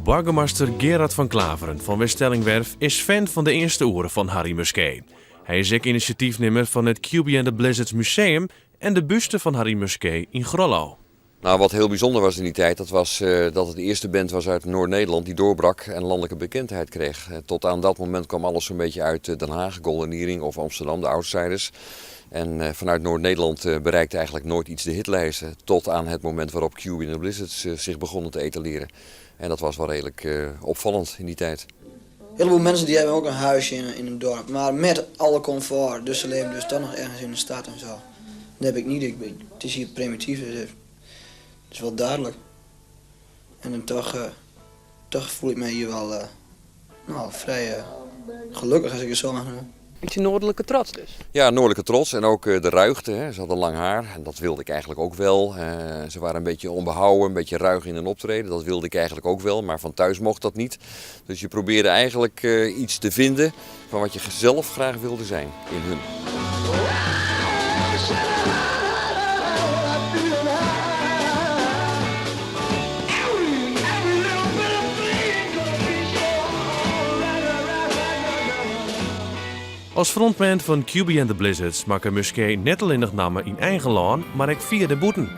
Burgemeester Gerard van Klaveren van Weststellingwerf is fan van de eerste oren van Harry Musquet. Hij is ook initiatiefnemer van het QB and the Blizzards Museum en de buste van Harry Musquet in Grollo. Nou, wat heel bijzonder was in die tijd, dat was dat het de eerste band was uit Noord-Nederland die doorbrak en landelijke bekendheid kreeg. Tot aan dat moment kwam alles zo'n beetje uit Den Haag, Golden Earring of Amsterdam, de Outsiders. En vanuit Noord-Nederland bereikte eigenlijk nooit iets de hitlijsten. Tot aan het moment waarop QB and the Blizzards zich begonnen te etaleren. En dat was wel redelijk opvallend in die tijd. Een heleboel mensen die hebben ook een huisje in een dorp, maar met alle comfort. Dus ze leven dus toch nog ergens in de stad en zo. Dat heb ik niet. Het is hier primitief, dus het is wel duidelijk. En dan toch voel ik me hier wel vrij gelukkig, als ik het zo mag noemen. Beetje noordelijke trots dus. Ja, noordelijke trots en ook de ruigte. Hè. Ze hadden lang haar en dat wilde ik eigenlijk ook wel. Ze waren een beetje onbehouden, een beetje ruig in hun optreden. Dat wilde ik eigenlijk ook wel, maar van thuis mocht dat niet. Dus je probeerde eigenlijk iets te vinden van wat je zelf graag wilde zijn in hun. Als frontman van QB and the Blizzards maakte Musquet net alleen nog namen in eigen land, maar ook via de boeten.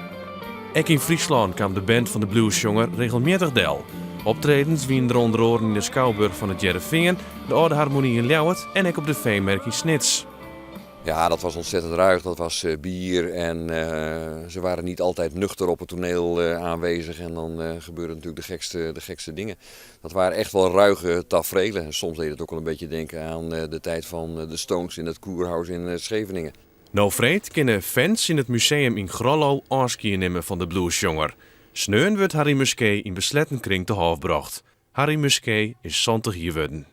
Ook in Friesland kwam de band van de bluesjonger regelmatig deel. Optredens wien er onder andere in de Schouwburg van het Jereveen, de Oude Harmonie in Ljouwert en ook op de Veemerk in Snits. Ja, dat was ontzettend ruig. Dat was bier en ze waren niet altijd nuchter op het toneel aanwezig. En dan gebeurden natuurlijk de gekste dingen. Dat waren echt wel ruige taferelen. Soms deed het ook wel een beetje denken aan de tijd van de Stones in het Kurhaus in Scheveningen. Nou vreed kunnen fans in het museum in Grollo afscheid nemen van de bluesjonger. Sneun wordt Harry Musquet in besletten kring te halfbracht. Harry Musquet is 70 jaar geworden.